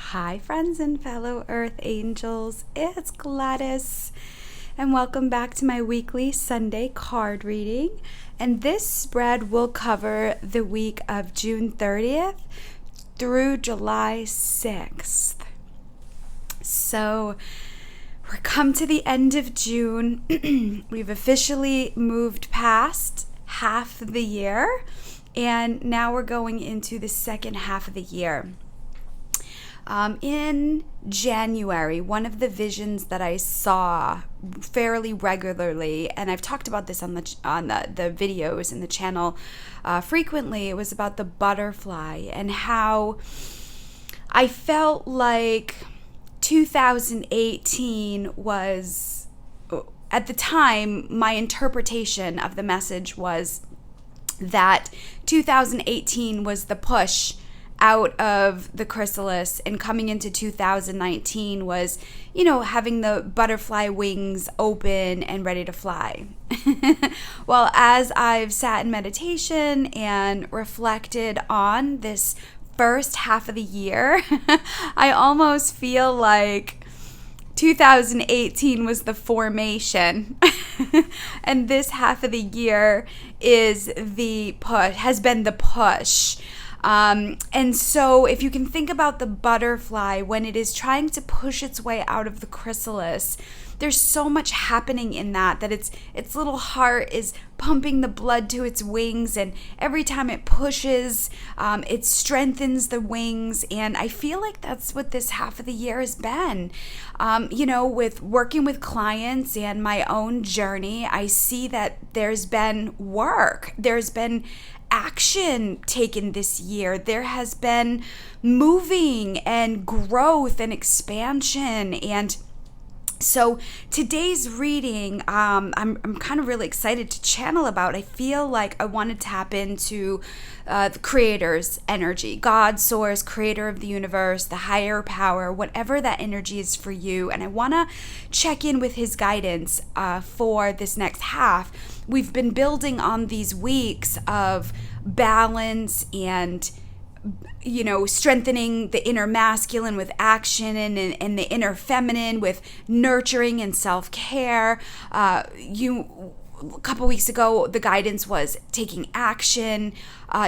Hi, friends and fellow Earth Angels. It's Gladys, and welcome back to my weekly Sunday card reading. And this spread will cover the week of June 30th through July 6th. So we're come to the end of June. We've officially moved past half the year, and now we're going into the second half of the year. In January, one of the visions that I saw fairly regularly, and I've talked about this on the videos in the channel frequently, it was about the butterfly and how I felt like 2018 was, at the time, my interpretation of the message was that 2018 was the push out of the chrysalis, and coming into 2019 was, having the butterfly wings open and ready to fly. Well, as I've sat in meditation and reflected on this first half of the year, I almost feel like 2018 was the formation and this half of the year is the push, has been the push. And so if you can think about the butterfly when it is trying to push its way out of the chrysalis, there's so much happening in that its little heart is pumping the blood to its wings, and every time it pushes, it strengthens the wings. And I feel like that's what this half of the year has been. With working with clients and my own journey, I see that there's been work. There's been action taken this year. There has been moving and growth and expansion. And so today's reading, I'm kind of really excited to channel about. I feel like I want to tap into the creator's energy, God, source, creator of the universe, the higher power, whatever that energy is for you. And I want to check in with his guidance for this next half. We've been building on these weeks of balance and strengthening the inner masculine with action and the inner feminine with nurturing and self-care. A couple weeks ago, the guidance was taking action,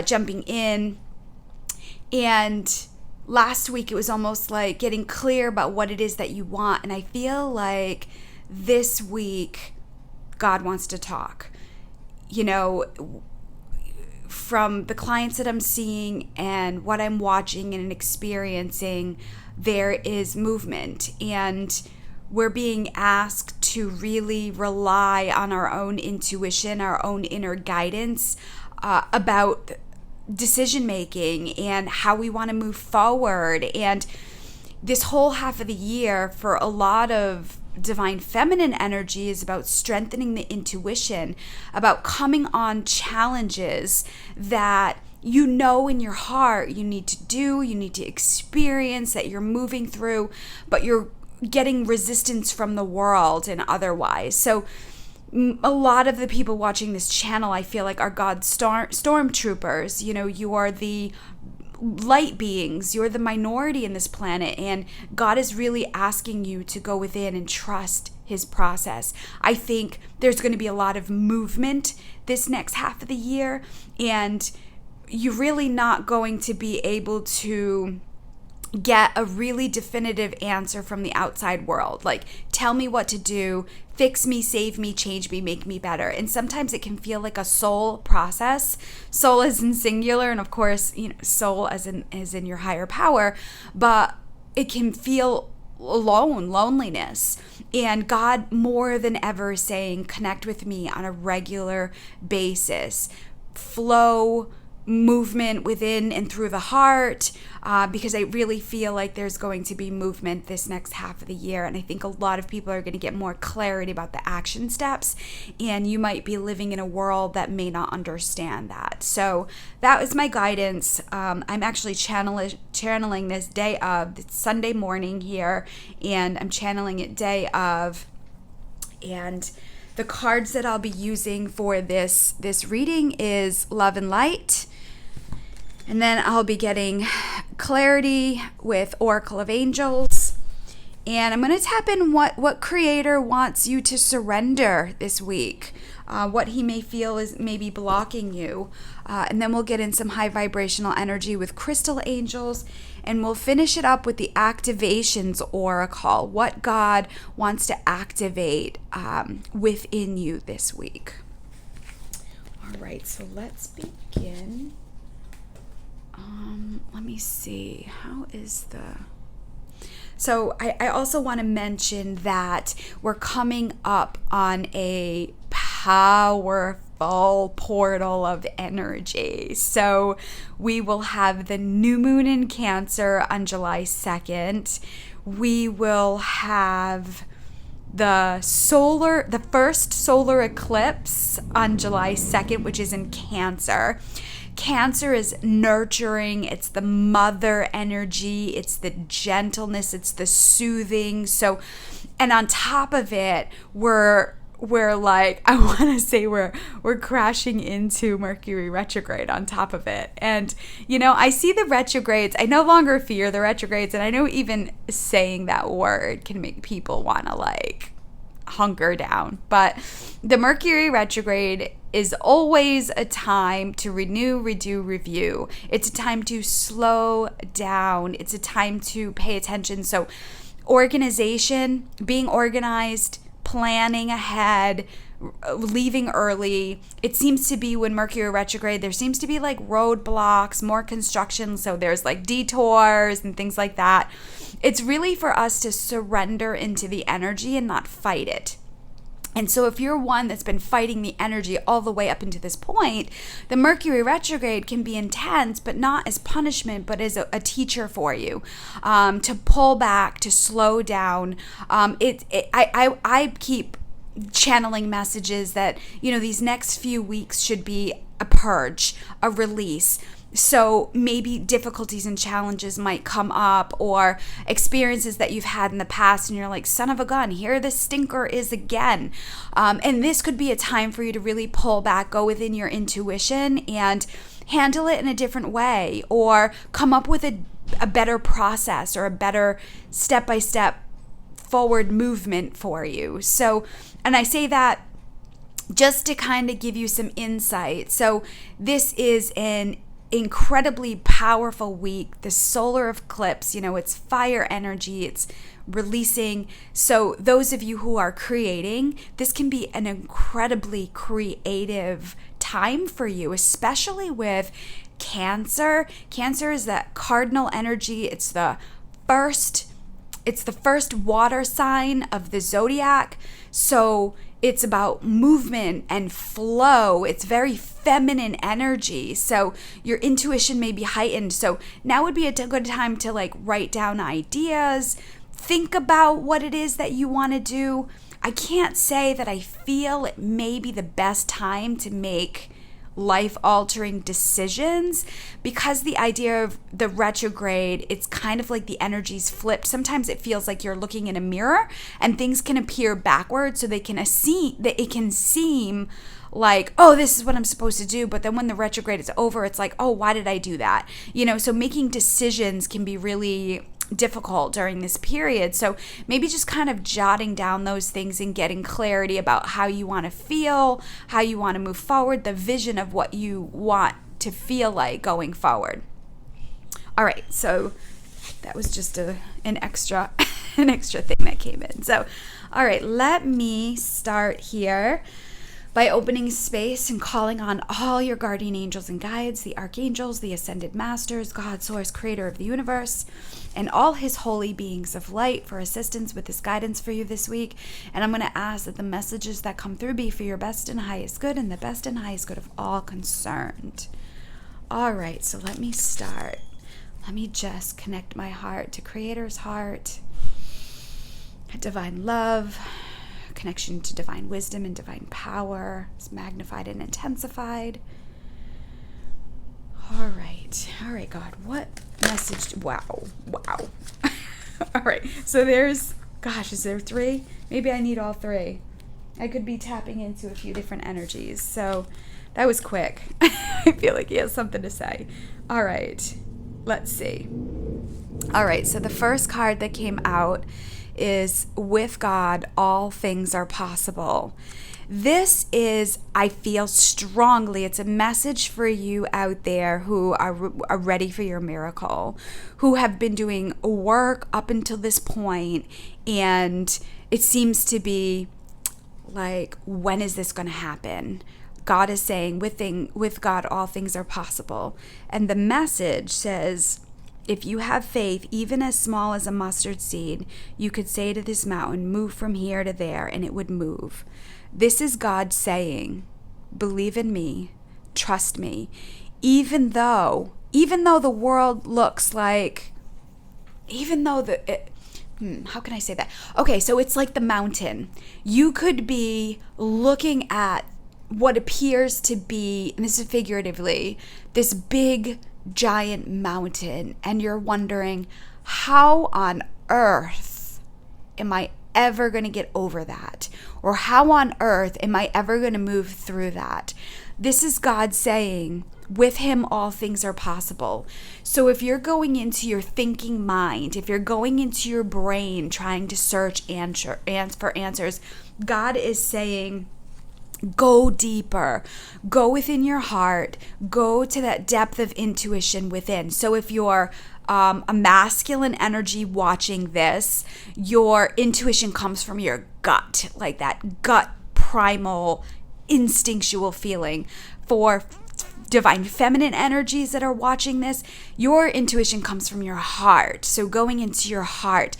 jumping in. And last week, it was almost like getting clear about what it is that you want. And I feel like this week, God wants to talk. From the clients that I'm seeing and what I'm watching and experiencing, there is movement, and we're being asked to really rely on our own intuition, our own inner guidance about decision making and how we want to move forward. And this whole half of the year for a lot of divine feminine energy is about strengthening the intuition, about coming on challenges that in your heart you need to do, you need to experience, that you're moving through, but you're getting resistance from the world and otherwise. So a lot of the people watching this channel, I feel like, are God's stormtroopers. You are the light beings, you're the minority in this planet, and God is really asking you to go within and trust his process. I think there's going to be a lot of movement this next half of the year, and you're really not going to be able to get a really definitive answer from the outside world. Like, tell me what to do, fix me, save me, change me, make me better. And sometimes it can feel like a soul process. Soul as in singular, and of course, soul as in your higher power, but it can feel loneliness. And God more than ever is saying, connect with me on a regular basis. Flow, movement within and through the heart, because I really feel like there's going to be movement this next half of the year. And I think a lot of people are going to get more clarity about the action steps, and you might be living in a world that may not understand that. So that was my guidance. I'm actually channeling this day of, it's Sunday morning here, and I'm channeling it day of. And the cards that I'll be using for this reading is Love and Light. And then I'll be getting clarity with Oracle of Angels. And I'm going to tap in what Creator wants you to surrender this week, what he may feel is maybe blocking you. And then we'll get in some high vibrational energy with Crystal Angels. And we'll finish it up with the Activations Oracle, what God wants to activate within you this week. All right, so let's begin. Let me see. How is the... So I also want to mention that we're coming up on a powerful portal of energy. So we will have the new moon in Cancer on July 2nd. We will have the first solar eclipse on July 2nd, which is in Cancer. Cancer is nurturing, it's the mother energy, it's the gentleness, it's the soothing. So, and on top of it, we're like, I want to say we're crashing into Mercury retrograde on top of it. And, you know, I see the retrogrades. I no longer fear the retrogrades. And I know even saying that word can make people want to like hunker down. But the Mercury retrograde is always a time to renew, redo, review. It's a time to slow down. It's a time to pay attention. So organization, being organized, planning ahead, leaving early. It seems to be when Mercury retrograde, there seems to be like roadblocks, more construction. So there's like detours and things like that. It's really for us to surrender into the energy and not fight it. And so if you're one that's been fighting the energy all the way up into this point, the Mercury retrograde can be intense, but not as punishment, but as a teacher for you, to pull back, to slow down. I keep channeling messages that, you know, these next few weeks should be a purge, a release. So maybe difficulties and challenges might come up, or experiences that you've had in the past and you're like, son of a gun, here this stinker is again. And this could be a time for you to really pull back, go within your intuition and handle it in a different way, or come up with a better process or a better step-by-step forward movement for you. So, and I say that just to kind of give you some insight. So this is an incredibly powerful week. The solar eclipse, you know, it's fire energy, it's releasing. So those of you who are creating, this can be an incredibly creative time for you, especially with Cancer. Cancer is that cardinal energy. It's the first water sign of the zodiac. So it's about movement and flow. It's very feminine energy. So your intuition may be heightened. So now would be a good time to like write down ideas, think about what it is that you want to do. I can't say that I feel it may be the best time to make life-altering decisions, because the idea of the retrograde, it's kind of like the energy's flipped. Sometimes it feels like you're looking in a mirror and things can appear backwards, so it can seem like, oh, this is what I'm supposed to do. But then when the retrograde is over, it's like, oh, why did I do that? You know, so making decisions can be really difficult during this period. So maybe just kind of jotting down those things and getting clarity about how you want to feel, how you want to move forward, the vision of what you want to feel like going forward. All right, so that was just an extra thing that came in. So, all right, let me start here by opening space and calling on all your guardian angels and guides, the archangels, the ascended masters, God, source, creator of the universe, and all his holy beings of light for assistance with this guidance for you this week. And I'm going to ask that the messages that come through be for your best and highest good and the best and highest good of all concerned. All right, so let me start. Let me just connect my heart to Creator's heart, divine love, connection to divine wisdom and divine power is magnified and intensified. All right, God, what message? Wow. All right, so is there 3? Maybe I need all 3. I could be tapping into a few different energies. So that was quick. I feel like he has something to say. All right. Let's see. All right, so the first card that came out is with God, all things are possible. This is, I feel strongly, it's a message for you out there who are ready for your miracle, who have been doing work up until this point, and it seems to be like, when is this going to happen? God is saying, with God, all things are possible. And the message says, if you have faith, even as small as a mustard seed, you could say to this mountain, move from here to there, and it would move. This is God saying, believe in me, trust me. Even though the world looks like, how can I say that? Okay, so it's like the mountain. You could be looking at what appears to be, and this is figuratively, this big giant mountain, and you're wondering, how on earth am I ever going to get over that? Or how on earth am I ever going to move through that? This is God saying, with him all things are possible. So if you're going into your thinking mind, if you're going into your brain trying to search for answers, God is saying, go deeper, go within your heart, go to that depth of intuition within. So if you're a masculine energy watching this, your intuition comes from your gut, like that gut primal instinctual feeling. For divine feminine energies that are watching this, your intuition comes from your heart. So going into your heart,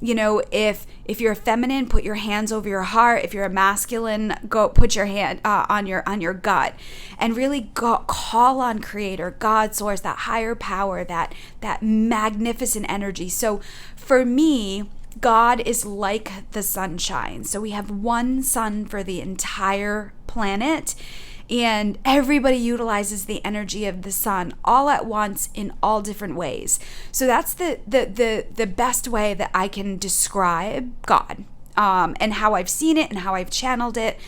if you're a feminine, put your hands over your heart. If you're a masculine, go put your hand on your gut, and really call on Creator, God, Source, that higher power, that magnificent energy. So for me, God is like the sunshine. So we have one sun for the entire planet, and everybody utilizes the energy of the sun all at once in all different ways. So that's the best way that I can describe God, and how I've seen it and how I've channeled it.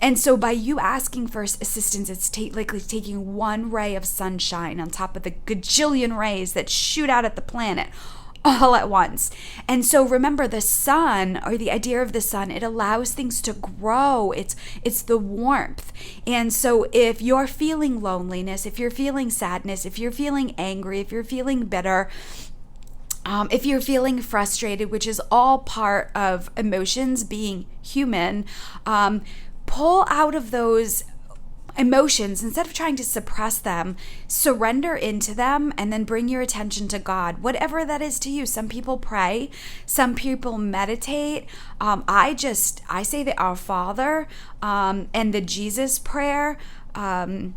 And so by you asking for assistance, it's likely taking one ray of sunshine on top of the gajillion rays that shoot out at the planet all at once. And so remember, the sun, or the idea of the sun, it allows things to grow. It's the warmth. And so if you're feeling loneliness, if you're feeling sadness, if you're feeling angry, if you're feeling bitter, if you're feeling frustrated, which is all part of emotions being human, pull out of those emotions. Instead of trying to suppress them, surrender into them, and then bring your attention to God, whatever that is to you. Some people pray, some people meditate. I say the Our Father, and the Jesus prayer, and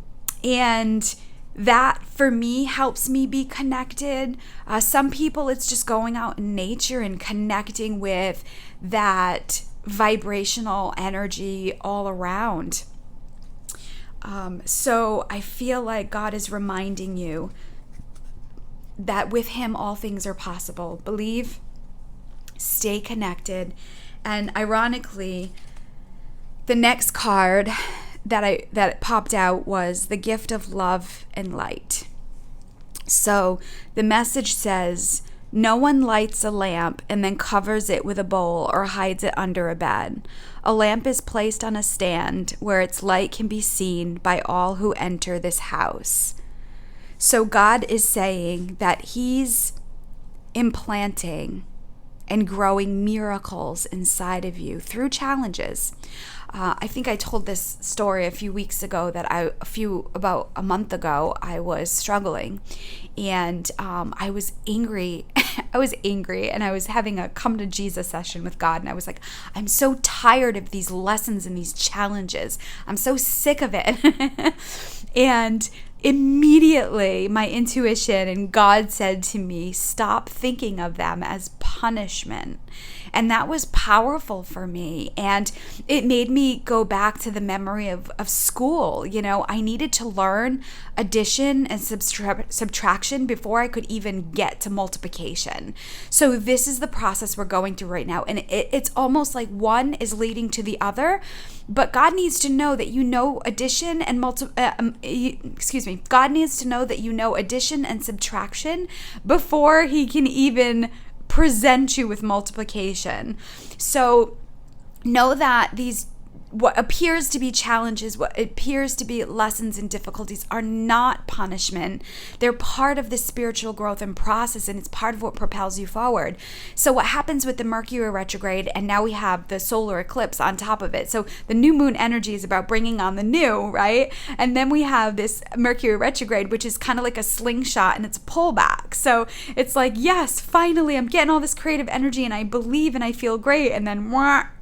that for me helps me be connected. Some people, it's just going out in nature and connecting with that vibrational energy all around. So I feel like God is reminding you that with him all things are possible. Believe, stay connected. And ironically, the next card that popped out was the gift of love and light. So the message says, no one lights a lamp and then covers it with a bowl or hides it under a bed. A lamp is placed on a stand where its light can be seen by all who enter this house. So God is saying that he's implanting and growing miracles inside of you through challenges. I think I told this story a few weeks ago that about a month ago, I was struggling, and I was angry. I was angry, and I was having a come to Jesus session with God, and I was like, I'm so tired of these lessons and these challenges. I'm so sick of it. And immediately my intuition and God said to me, stop thinking of them as punishment. And that was powerful for me. And it made me go back to the memory of school. I needed to learn addition and subtraction before I could even get to multiplication. So this is the process we're going through right now. And it's almost like one is leading to the other. But God needs to know that you know addition and God needs to know that you know addition and subtraction before he can even present you with multiplication. So know that what appears to be challenges, what appears to be lessons and difficulties are not punishment. They're part of the spiritual growth and process, and it's part of what propels you forward. So what happens with the Mercury retrograde, and now we have the solar eclipse on top of it. So the new moon energy is about bringing on the new, right? And then we have this Mercury retrograde, which is kind of like a slingshot, and it's a pullback. So it's like, yes, finally I'm getting all this creative energy and I believe and I feel great. And then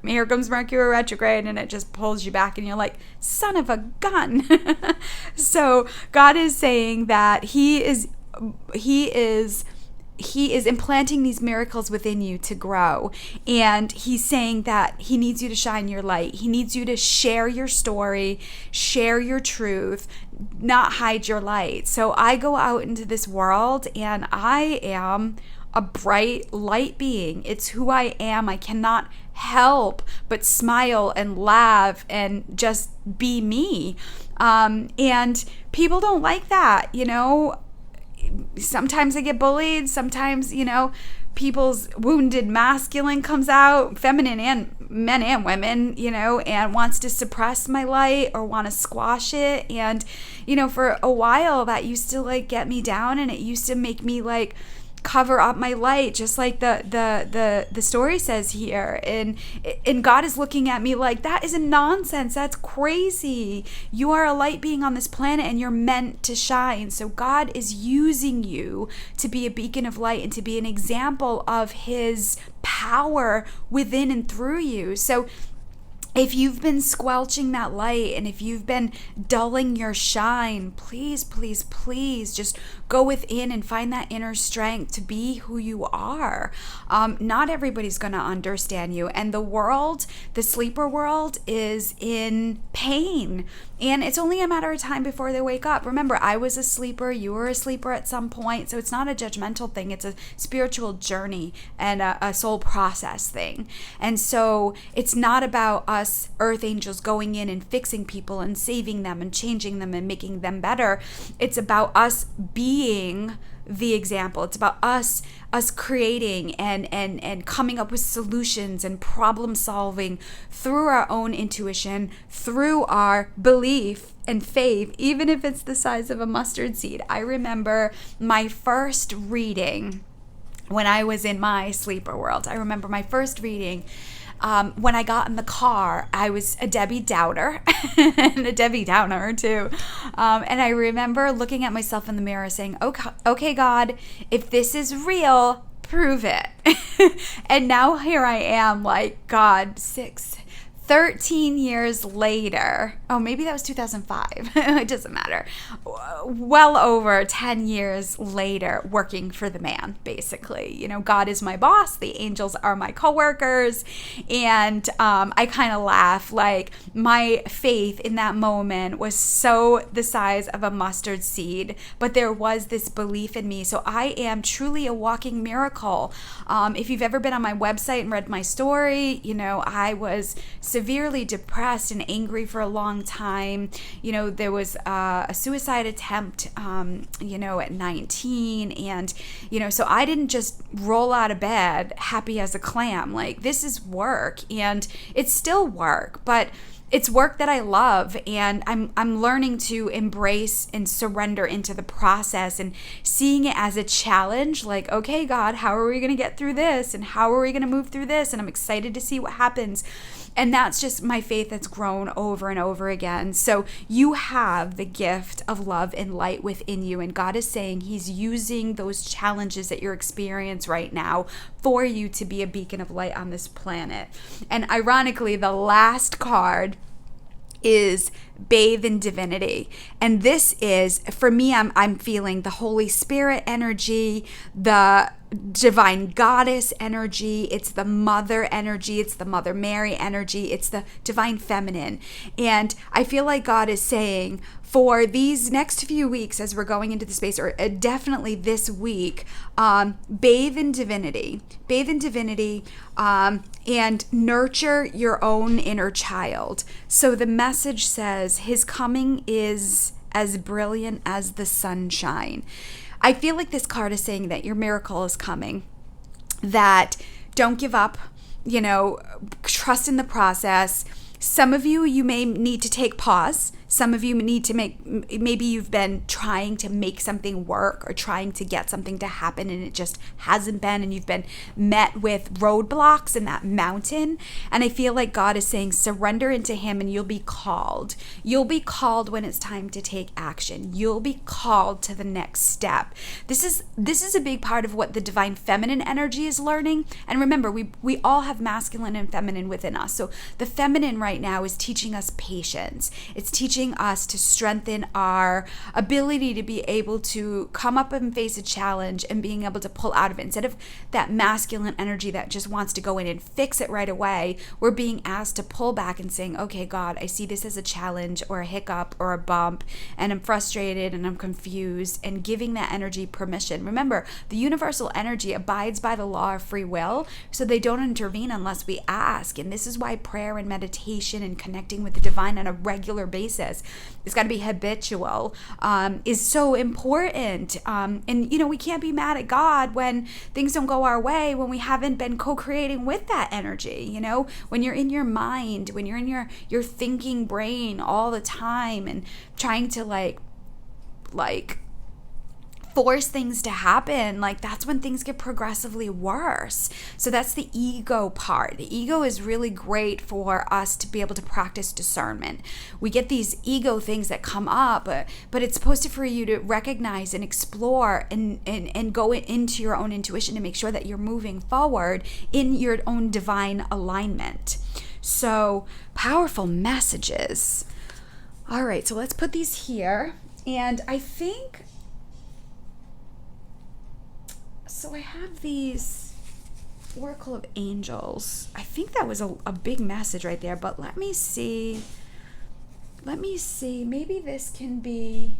here comes Mercury retrograde, and it just pulls you back and you're like, son of a gun. So God is saying that he is implanting these miracles within you to grow. And he's saying that he needs you to shine your light. He needs you to share your story, share your truth, not hide your light. So I go out into this world and I am a bright light being. It's who I am. I cannot help but smile and laugh and just be me. And people don't like that, Sometimes I get bullied. Sometimes, people's wounded masculine comes out, feminine and men and women, and wants to suppress my light or want to squash it. And, for a while that used to get me down, and it used to make me cover up my light, just like the story says here. And God is looking at me like, that is a nonsense. That's crazy. You are a light being on this planet and you're meant to shine. So God is using you to be a beacon of light and to be an example of his power within and through you. So if you've been squelching that light and if you've been dulling your shine, please, please, please just go within and find that inner strength to be who you are. Not everybody's going to understand you. And the world, the sleeper world, is in pain. And it's only a matter of time before they wake up. Remember, I was a sleeper. You were a sleeper at some point. So it's not a judgmental thing. It's a spiritual journey and a soul process thing. And so it's not about us earth angels going in and fixing people and saving them and changing them and making them better. It's about us being the example. It's about us creating and coming up with solutions and problem solving through our own intuition, through our belief and faith, even if it's the size of a mustard seed. I remember my first reading when I was in my sleeper world. I remember my first reading when I got in the car. I was a Debbie Doubter and a Debbie Downer too. And I remember looking at myself in the mirror saying, okay, God, if this is real, prove it. And now here I am, God, 13 years later, maybe that was 2005, it doesn't matter, well over 10 years later, working for the man, basically. God is my boss, the angels are my coworkers, and I kind of laugh, my faith in that moment was so the size of a mustard seed, but there was this belief in me. So I am truly a walking miracle. If you've ever been on my website and read my story, I was severely depressed and angry for a long time. There was a suicide attempt, at 19. And, so I didn't just roll out of bed happy as a clam. This is work, and it's still work, but it's work that I love, and I'm learning to embrace and surrender into the process and seeing it as a challenge. Okay, God, how are we going to get through this? And how are we going to move through this? And I'm excited to see what happens. And that's just my faith that's grown over and over again. So you have the gift of love and light within you. And God is saying he's using those challenges that you're experiencing right now for you to be a beacon of light on this planet. And ironically, the last card is bathe in divinity. And this is, for me, I'm feeling the Holy Spirit energy, the divine goddess energy, it's the mother energy, it's the Mother Mary energy, it's the divine feminine. And I feel like God is saying for these next few weeks as we're going into the space, or definitely this week, bathe in divinity, and nurture your own inner child. So the message says his coming is as brilliant as the sunshine. I feel like this card is saying that your miracle is coming, that don't give up, trust in the process. Some of you may need to take pause. Some of you need to maybe you've been trying to make something work or trying to get something to happen and it just hasn't been, and you've been met with roadblocks in that mountain. And I feel like God is saying surrender into him and you'll be called. You'll be called when it's time to take action. You'll be called to the next step. This is a big part of what the divine feminine energy is learning. And remember, we all have masculine and feminine within us. So the feminine right now is teaching us patience. It's teaching us to strengthen our ability to be able to come up and face a challenge and being able to pull out of it. Instead of that masculine energy that just wants to go in and fix it right away, we're being asked to pull back and saying, okay, God, I see this as a challenge or a hiccup or a bump, and I'm frustrated and I'm confused, and giving that energy permission. Remember, the universal energy abides by the law of free will, so they don't intervene unless we ask. And this is why prayer and meditation and connecting with the divine on a regular basis, it's got to be habitual, is so important. And we can't be mad at God when things don't go our way, when we haven't been co-creating with that energy. When you're in your mind, when you're in your thinking brain all the time and trying to like force things to happen, that's when things get progressively worse. So that's the ego part. The ego is really great for us to be able to practice discernment. We get these ego things that come up, but it's supposed to for you to recognize and explore and go into your own intuition to make sure that you're moving forward in your own divine alignment. So powerful messages. All right, so let's put these here. And I think, so I have these Oracle of Angels. I think that was a big message right there, but let me see. Maybe this can be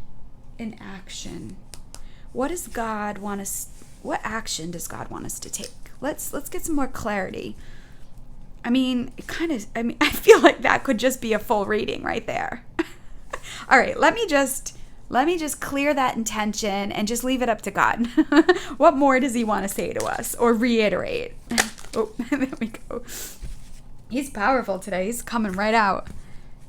an action. What action does God want us to take? Let's get some more clarity. I feel like that could just be a full reading right there. All right, let me just clear that intention and just leave it up to God. What more does he want to say to us or reiterate? Oh, there we go. He's powerful today. He's coming right out.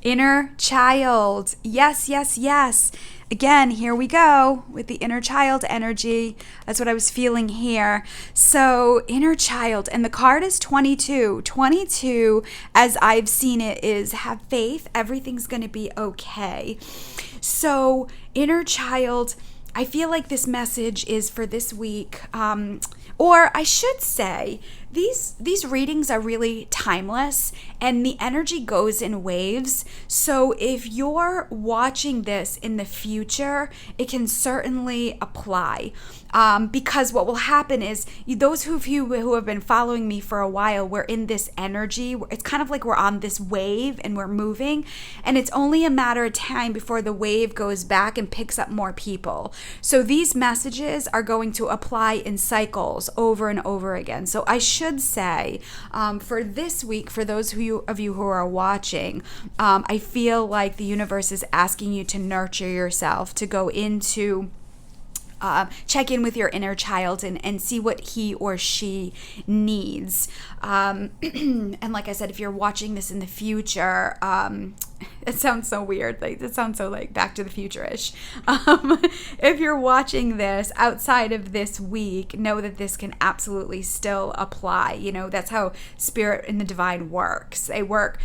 Inner child. Yes, yes, yes. Again, here we go with the inner child energy. That's what I was feeling here. So inner child, and the card is 22. 22, as I've seen it, is have faith. Everything's going to be okay. So inner child, I feel like this message is for this week. Or I should say, these readings are really timeless and the energy goes in waves. So if you're watching this in the future, it can certainly apply. Because what will happen is those of you who have been following me for a while, we're in this energy. It's kind of like we're on this wave and we're moving, and it's only a matter of time before the wave goes back and picks up more people. So these messages are going to apply in cycles over and over again. So I should say, for this week, for those of you who are watching, I feel like the universe is asking you to nurture yourself, to go into check in with your inner child and see what he or she needs. And like I said, if you're watching this in the future, it sounds so weird. It sounds so Back to the Future-ish. If you're watching this outside of this week, know that this can absolutely still apply. That's how spirit and the divine works. They work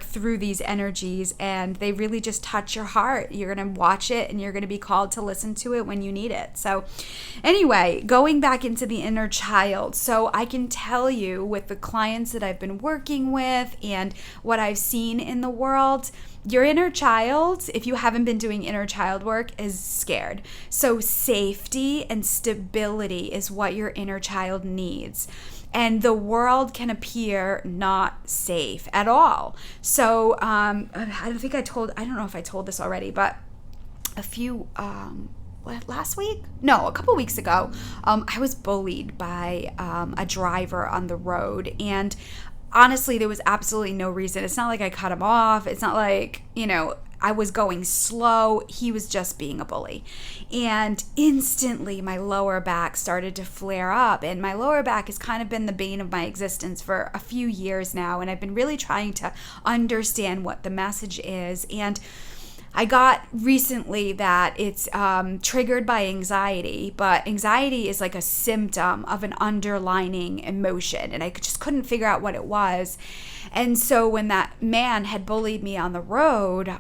through these energies, and they really just touch your heart. You're going to watch it, and you're going to be called to listen to it when you need it. So anyway, going back into the inner child. So I can tell you with the clients that I've been working with and what I've seen in the world, your inner child, if you haven't been doing inner child work, is scared. So safety and stability is what your inner child needs. And the world can appear not safe at all. So I don't know if I told this already, but a couple weeks ago, I was bullied by a driver on the road. And honestly, there was absolutely no reason. It's not like I cut him off. It's not like, I was going slow. He was just being a bully. And instantly my lower back started to flare up. And my lower back has kind of been the bane of my existence for a few years now. And I've been really trying to understand what the message is. And I got recently that it's triggered by anxiety, but anxiety is like a symptom of an underlying emotion, and I just couldn't figure out what it was. And so when that man had bullied me on the road,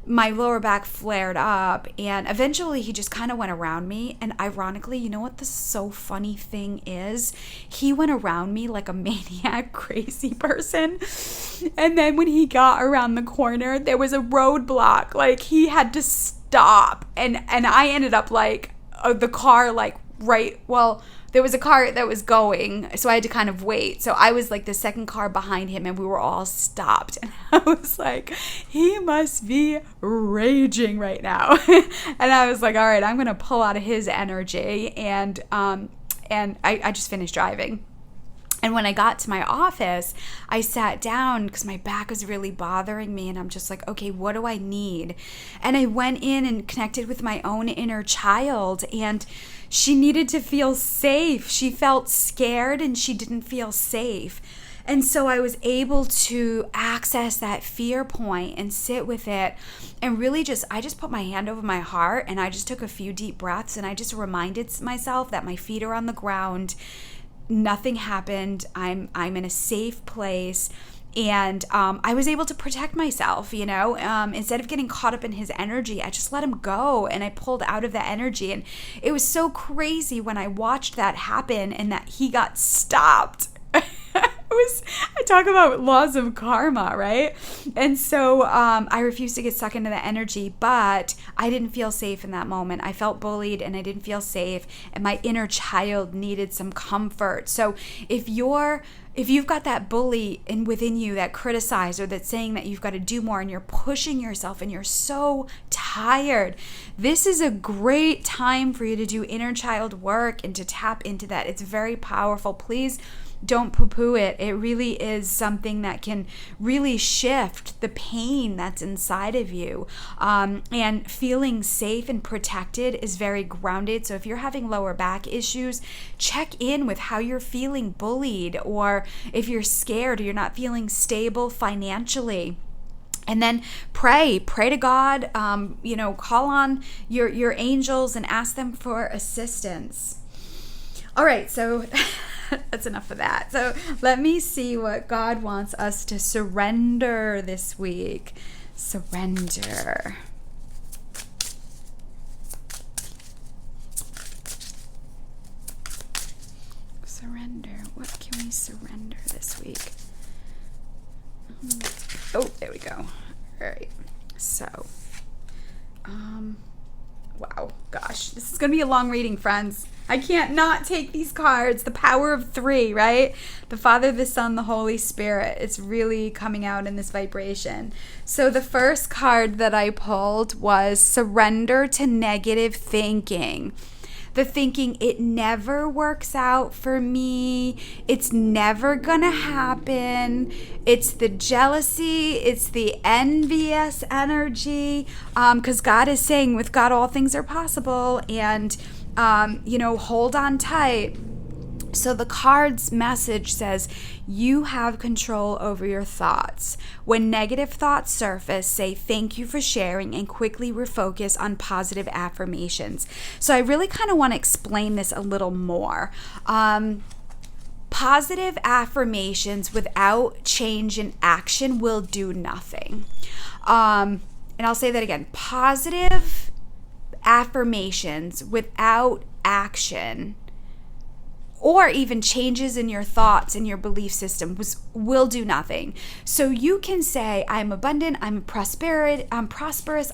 my lower back flared up, and eventually he just kind of went around me. And ironically, you know what the so funny thing is? He went around me like a maniac, crazy person. And then when he got around the corner, there was a roadblock. Like, he had to stop. And I ended up like, the car, like, there was a car that was going, so I had to kind of wait. So I was like the second car behind him, and we were all stopped. And I was like, he must be raging right now. And I was like, all right, I'm going to pull out of his energy. And I just finished driving. And when I got to my office, I sat down because my back was really bothering me. And I'm just like, okay, what do I need? And I went in and connected with my own inner child. And she needed to feel safe. She felt scared and she didn't feel safe. And so I was able to access that fear point and sit with it. And really I just put my hand over my heart, and I just took a few deep breaths, and I just reminded myself that my feet are on the ground. Nothing happened. I'm in a safe place. And I was able to protect myself, instead of getting caught up in his energy. I just let him go, and I pulled out of that energy. And it was so crazy when I watched that happen and that he got stopped. I talk about laws of karma, right? And so I refused to get sucked into that energy, but I didn't feel safe in that moment. I felt bullied and I didn't feel safe, and my inner child needed some comfort. So if you've got that bully within you, that criticizer, that's saying that you've got to do more, and you're pushing yourself and you're so tired, this is a great time for you to do inner child work and to tap into that. It's very powerful. Please don't poo-poo it. It really is something that can really shift the pain that's inside of you. And feeling safe and protected is very grounded. So if you're having lower back issues, check in with how you're feeling bullied, or if you're scared or you're not feeling stable financially. And then pray to God, call on your angels and ask them for assistance. All right, so that's enough of that. So let me see what God wants us to surrender this week. Surrender. Surrender. What can we surrender this week? Oh, there we go. All right. So, wow, gosh, this is going to be a long reading, friends. I can't not take these cards. The power of 3, right? The Father, the Son, the Holy Spirit. It's really coming out in this vibration. So the first card that I pulled was surrender to negative thinking. The thinking, it never works out for me. It's never gonna happen. It's the jealousy. It's the envious energy. Because God is saying, with God, all things are possible. And hold on tight. So the card's message says, you have control over your thoughts. When negative thoughts surface, say thank you for sharing and quickly refocus on positive affirmations. So I really kind of want to explain this a little more. Positive affirmations without change in action will do nothing. And I'll say that again. Positive affirmations without action or even changes in your thoughts and your belief system will do nothing. So you can say, I'm abundant, I'm prosperous,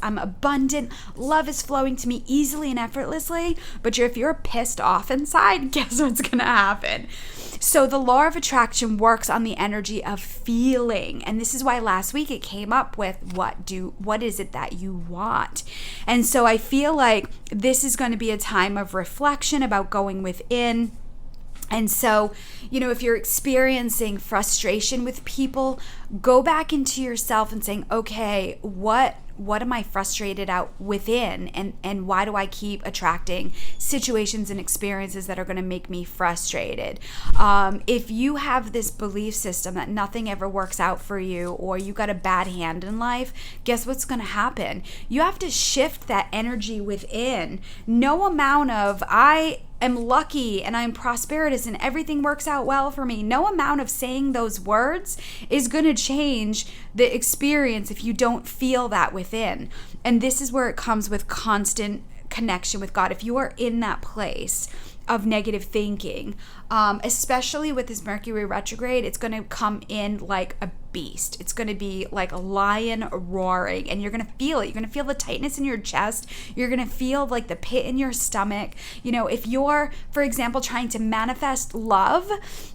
I'm abundant, love is flowing to me easily and effortlessly, but if you're pissed off inside, guess what's going to happen? So the law of attraction works on the energy of feeling. And this is why last week it came up with what is it that you want? And so I feel like this is going to be a time of reflection about going within. And so, if you're experiencing frustration with people, go back into yourself and saying, okay, what am I frustrated out within? And why do I keep attracting situations and experiences that are going to make me frustrated? If you have this belief system that nothing ever works out for you, or you got a bad hand in life, guess what's going to happen? You have to shift that energy within. No amount of, I am lucky and I'm prosperous and everything works out well for me. No amount of saying those words is going to change the experience if you don't feel that within. And this is where it comes with constant connection with God. If you are in that place of negative thinking, especially with this Mercury retrograde, it's going to come in like a beast. It's going to be like a lion roaring, and you're going to feel it. You're going to feel the tightness in your chest. You're going to feel like the pit in your stomach. If you're, for example, trying to manifest love,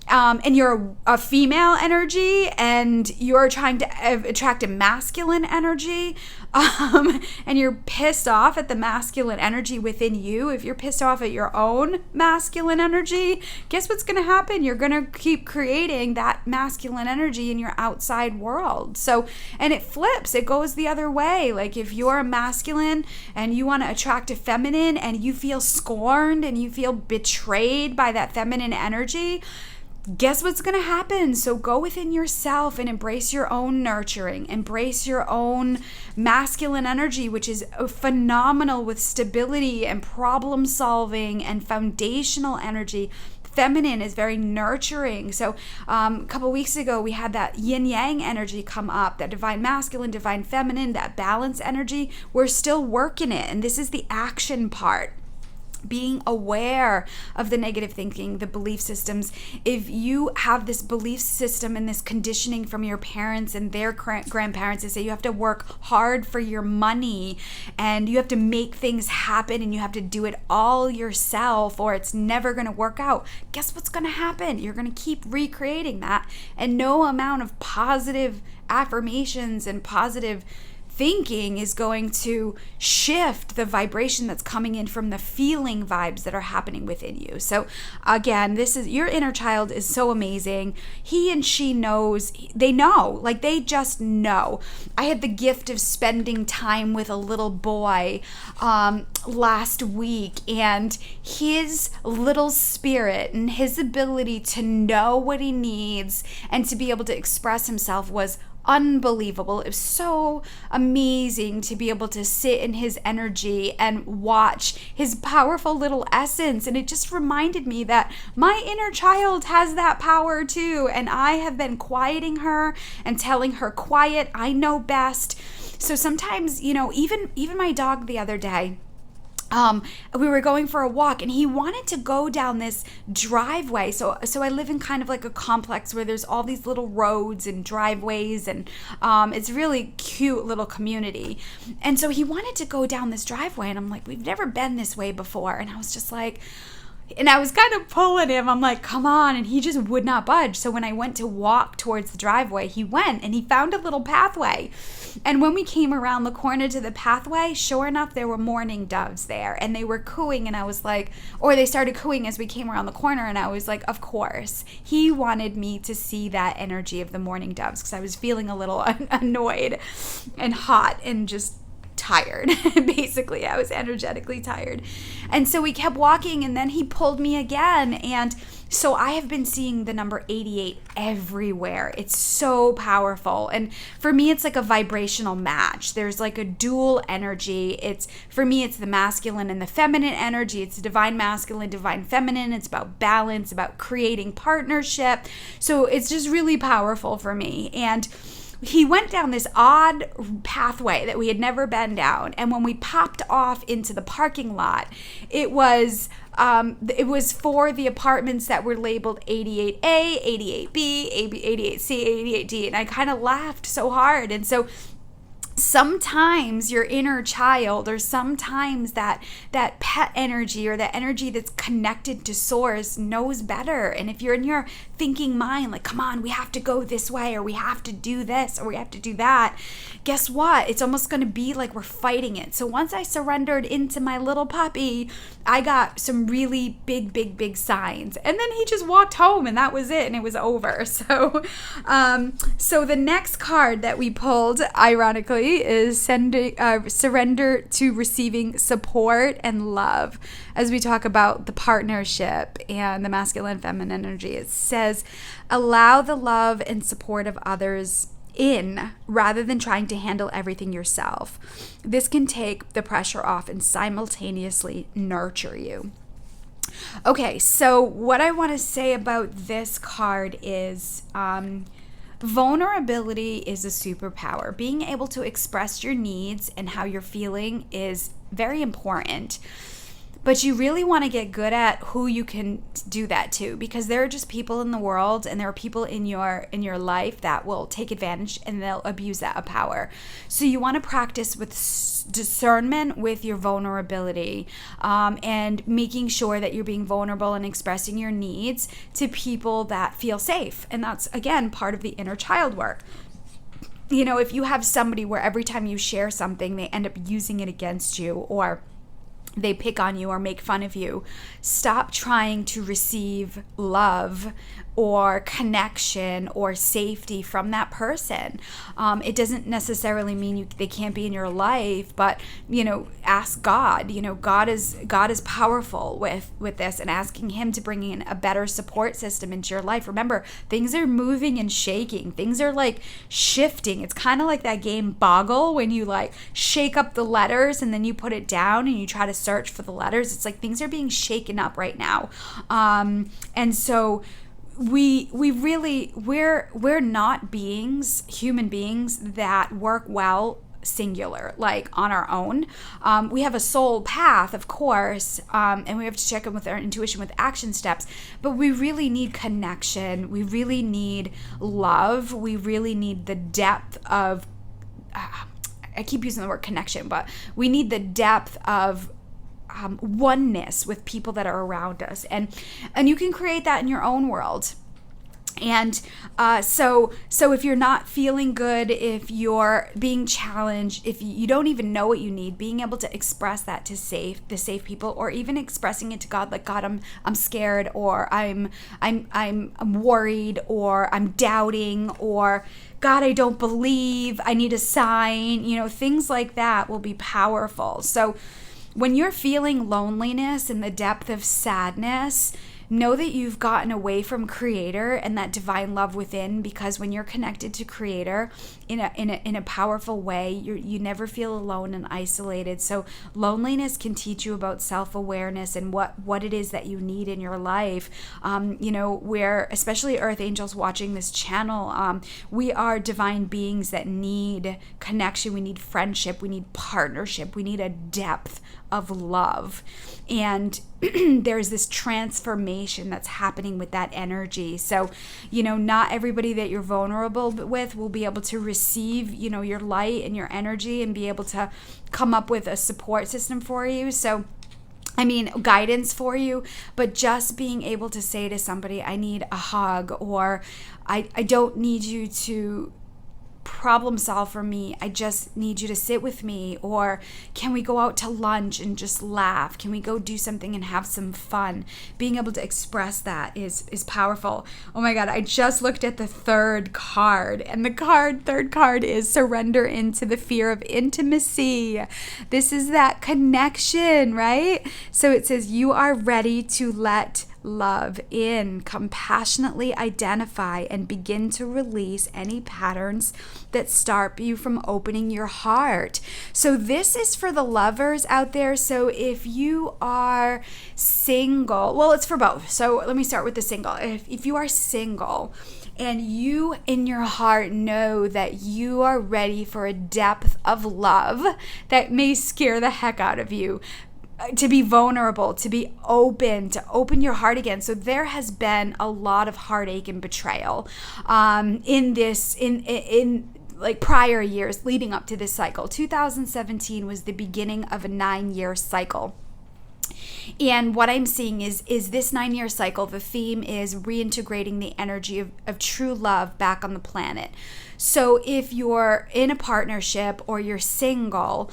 and you're a female energy and you're trying to attract a masculine energy, and you're pissed off at the masculine energy within you, if you're pissed off at your own masculine energy, guess what's going to happen? You're going to keep creating that masculine energy in your outside world. So, and it flips, it goes the other way. Like if you're a masculine and you want to attract a feminine and you feel scorned and you feel betrayed by that feminine energy, guess what's going to happen? So go within yourself and embrace your own nurturing, embrace your own masculine energy, which is phenomenal with stability and problem solving and foundational energy. Feminine is very nurturing. So a couple weeks ago, we had that yin yang energy come up, that divine masculine, divine feminine, that balance energy. We're still working it. And this is the action part. Being aware of the negative thinking, the belief systems. If you have this belief system and this conditioning from your parents and their grandparents, they say you have to work hard for your money and you have to make things happen and you have to do it all yourself or it's never going to work out. Guess what's going to happen? You're going to keep recreating that, and no amount of positive affirmations and positive thinking is going to shift the vibration that's coming in from the feeling vibes that are happening within you. So again, this is, your inner child is so amazing. He and she knows, they just know. I had the gift of spending time with a little boy last week, and his little spirit and his ability to know what he needs and to be able to express himself was unbelievable. It was so amazing to be able to sit in his energy and watch his powerful little essence. And it just reminded me that my inner child has that power too. And I have been quieting her and telling her, quiet, I know best. So sometimes, even my dog the other day, we were going for a walk and he wanted to go down this driveway. So I live in kind of like a complex where there's all these little roads and driveways, and it's really cute little community. And so he wanted to go down this driveway, and I'm like, we've never been this way before. And I was just like, and I was kind of pulling him. I'm like, come on. And he just would not budge. So when I went to walk towards the driveway, he went and he found a little pathway. And when we came around the corner to the pathway, sure enough, there were mourning doves there, and they were cooing. And I was like, or they started cooing as we came around the corner. And I was like, of course, he wanted me to see that energy of the mourning doves, because I was feeling a little annoyed and hot and just tired. Basically, I was energetically tired. And so we kept walking, and then he pulled me again. And so I have been seeing the number 88 everywhere. It's so powerful. And for me, it's like a vibrational match. There's like a dual energy. For me, it's the masculine and the feminine energy. It's divine masculine, divine feminine. It's about balance, about creating partnership. So it's just really powerful for me. And he went down this odd pathway that we had never been down. And when we popped off into the parking lot, it was for the apartments that were labeled 88A, 88B, 88C, 88D. And I kind of laughed so hard. And so sometimes your inner child, or sometimes that pet energy, or that energy that's connected to source, knows better. And if you're in your thinking mind, like, come on, we have to go this way, or we have to do this, or we have to do that, guess what? It's almost going to be like we're fighting it. So once I surrendered into my little puppy, I got some really big signs. And then he just walked home, and that was it, and it was over. So the next card that we pulled, ironically, is surrender to receiving support and love. As we talk about the partnership and the masculine feminine energy, it says, allow the love and support of others in rather than trying to handle everything yourself. This can take the pressure off and simultaneously nurture you. Okay, so what I want to say about this card is vulnerability is a superpower. Being able to express your needs and how you're feeling is very important. But you really want to get good at who you can do that to, because there are just people in the world, and there are people in your life that will take advantage and they'll abuse that power. So you want to practice with discernment with your vulnerability, and making sure that you're being vulnerable and expressing your needs to people that feel safe. And that's, again, part of the inner child work. You know, if you have somebody where every time you share something, they end up using it against you, or they pick on you or make fun of you, stop trying to receive love or connection or safety from that person. It doesn't necessarily mean they can't be in your life, but ask God. God is powerful with this, and asking Him to bring in a better support system into your life. Remember, things are moving and shaking. Things are like shifting. It's kind of like that game Boggle, when you like shake up the letters and then you put it down and you try to search for the letters. It's like things are being shaken up right now, and so we're not human beings that work well singular, like on our own. We have a soul path, of course, and we have to check in with our intuition with action steps, but we really need connection. We really need love. We really need the depth of I keep using the word connection, but we need the depth of oneness with people that are around us, and you can create that in your own world. And so if you're not feeling good, if you're being challenged, if you don't even know what you need, being able to express that to the safe people, or even expressing it to God, like, God, I'm scared, or I'm worried, or I'm doubting, or God, I don't believe, I need a sign. Things like that will be powerful. So when you're feeling loneliness and the depth of sadness, know that you've gotten away from Creator and that divine love within, because when you're connected to Creator in a powerful way, you never feel alone and isolated. So loneliness can teach you about self-awareness and what it is that you need in your life. Where, especially Earth Angels watching this channel, we are divine beings that need connection. We need friendship. We need partnership. We need a depth of love. And there's this transformation that's happening with that energy. So, not everybody that you're vulnerable with will be able to receive, your light and your energy and be able to come up with a support system for you. So, guidance for you, but just being able to say to somebody, I need a hug, or I don't need you to problem solve for me, I just need you to sit with me, or can we go out to lunch and just laugh? Can we go do something and have some fun? Being able to express that is powerful. Oh my God, I just looked at the third card, and the third card is surrender into the fear of intimacy. This is that connection, right? So it says you are ready to let love in, compassionately identify and begin to release any patterns that stop you from opening your heart. So this is for the lovers out there. So if you are single, well, it's for both. So let me start with the single. If you are single and you in your heart know that you are ready for a depth of love that may scare the heck out of you, to be vulnerable, to be open, to open your heart again. So there has been a lot of heartache and betrayal in like prior years leading up to this cycle. 2017 was the beginning of a 9-year cycle. And what I'm seeing is this 9-year cycle, the theme is reintegrating the energy of true love back on the planet. So if you're in a partnership or you're single,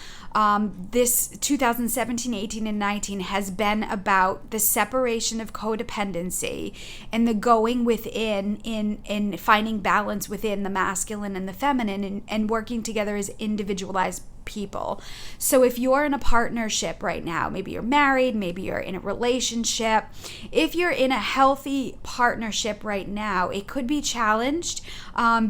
this 2017, 18, and 19 has been about the separation of codependency and the going within in finding balance within the masculine and the feminine and working together as individualized people. So if you're in a partnership right now, maybe you're married, maybe you're in a relationship, if you're in a healthy partnership right now, it could be challenged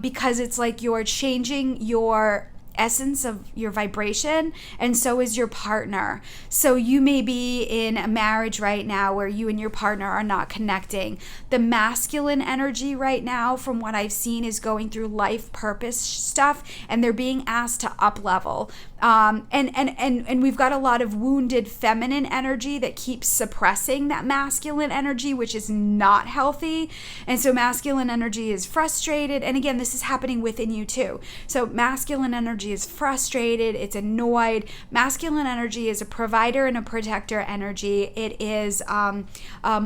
because it's like you're changing your essence of your vibration, and so is your partner. So you may be in a marriage right now where you and your partner are not connecting. The masculine energy right now, from what I've seen, is going through life purpose stuff, and they're being asked to up level. And we've got a lot of wounded feminine energy that keeps suppressing that masculine energy, which is not healthy. And so masculine energy is frustrated. And again, this is happening within you too. So masculine energy is frustrated. It's annoyed. Masculine energy is a provider and a protector energy. It is an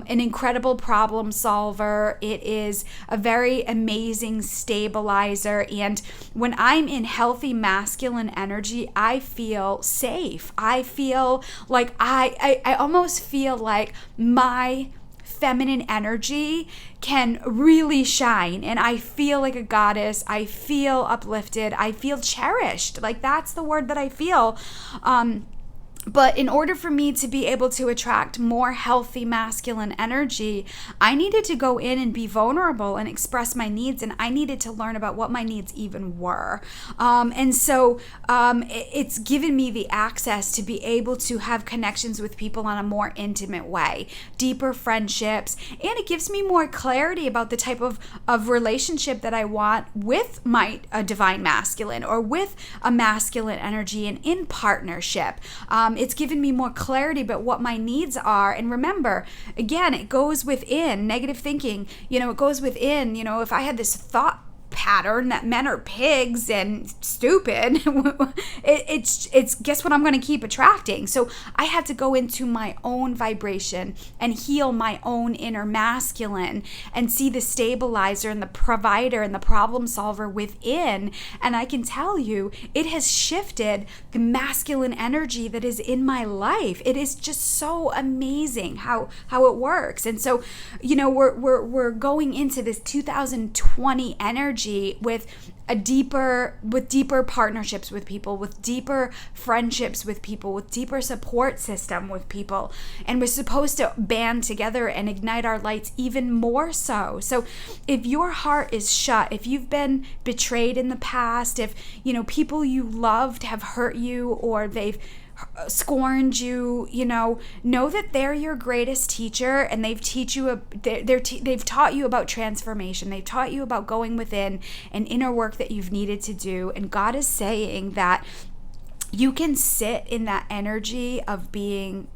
incredible problem solver. It is a very amazing stabilizer. And when I'm in healthy masculine energy, I feel safe. I feel like I almost feel like my feminine energy can really shine, and I feel like a goddess. I feel uplifted. I feel cherished. Like, that's the word that I feel. But in order for me to be able to attract more healthy masculine energy, I needed to go in and be vulnerable and express my needs, and I needed to learn about what my needs even were. And so it's given me the access to be able to have connections with people on a more intimate way, deeper friendships, and it gives me more clarity about the type of relationship that I want with my divine masculine or with a masculine energy and in partnership. It's given me more clarity about what my needs are. And remember, again, it goes within negative thinking. It goes within, if I had this thought pattern that men are pigs and stupid, it's guess what I'm going to keep attracting. So I had to go into my own vibration and heal my own inner masculine and see the stabilizer and the provider and the problem solver within. And I can tell you, it has shifted the masculine energy that is in my life. It is just so amazing how it works. And so, we're going into this 2020 energy with deeper partnerships with people, with deeper friendships with people, with deeper support system with people. And we're supposed to band together and ignite our lights even more so. So if your heart is shut, if you've been betrayed in the past, if people you loved have hurt you or they've scorned you, know that they're your greatest teacher, and they've taught you about transformation. They've taught you about going within and inner work that you've needed to do. And God is saying that you can sit in that energy of being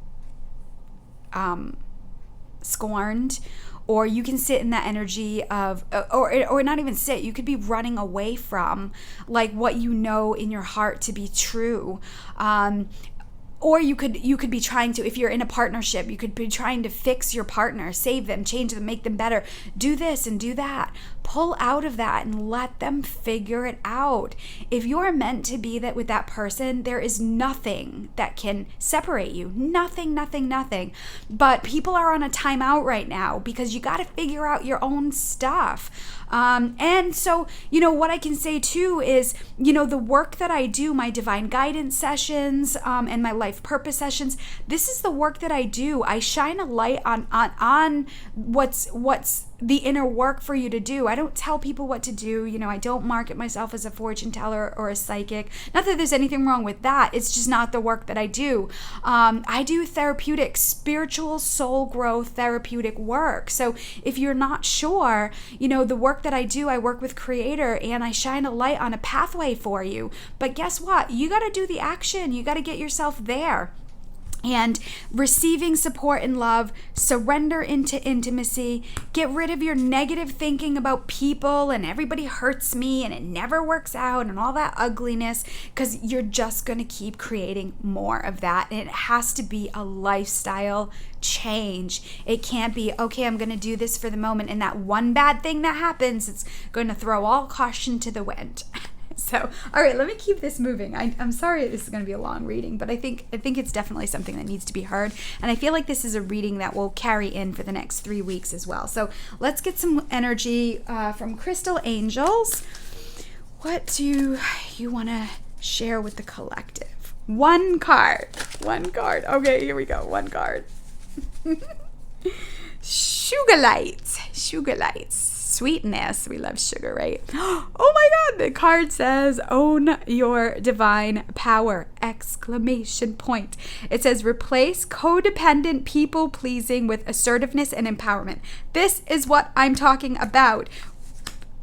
scorned, or you can sit in that energy of, or not even sit, you could be running away from like what you know in your heart to be true. Or you could be trying to, if you're in a partnership, you could be trying to fix your partner, save them, change them, make them better, do this and do that. pull out of that and let them figure it out. If you're meant to be that with that person, there is nothing that can separate you. Nothing, nothing, nothing. But people are on a timeout right now because you got to figure out your own stuff. And so, what I can say too is, the work that I do, my divine guidance sessions, and my life purpose sessions, this is the work that I do. I shine a light on what's the inner work for you to do. I don't tell people what to do. I don't market myself as a fortune teller or a psychic. Not that there's anything wrong with that. It's just not the work that I do. I do therapeutic, spiritual soul growth therapeutic work. So if you're not sure, the work that I do, I work with Creator and I shine a light on a pathway for you. But guess what? You got to do the action. You got to get yourself there. And receiving support and love, surrender into intimacy, get rid of your negative thinking about people and everybody hurts me and it never works out and all that ugliness, because you're just going to keep creating more of that. And it has to be a lifestyle change. It can't be, okay, I'm going to do this for the moment, and that one bad thing that happens, it's going to throw all caution to the wind. So, all right, let me keep this moving. I'm sorry this is going to be a long reading, but I think it's definitely something that needs to be heard. And I feel like this is a reading that will carry in for the next 3 weeks as well. So let's get some energy from Crystal Angels. What do you want to share with the collective? One card. Okay, here we go. One card. Sugar lights. Sweetness. We love sugar, right? Oh my God. The card says, own your divine power! Exclamation point. It says, replace codependent people pleasing with assertiveness and empowerment. This is what I'm talking about.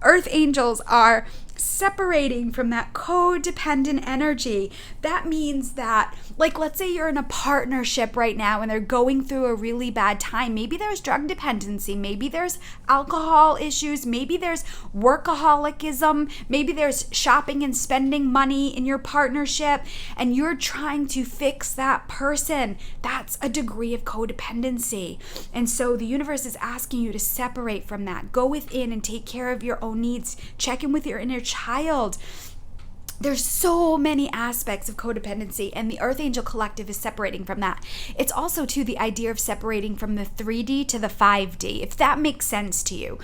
Earth angels are separating from that codependent energy. That means that, like, let's say you're in a partnership right now and they're going through a really bad time. Maybe there's drug dependency, maybe there's alcohol issues, maybe there's workaholicism, maybe there's shopping and spending money in your partnership, and you're trying to fix that person. That's a degree of codependency. And so the universe is asking you to separate from that. Go within and take care of your own needs. Check in with your inner child. There's so many aspects of codependency, and the Earth Angel Collective is separating from that. It's also, too, the idea of separating from the 3D to the 5D, if that makes sense to you.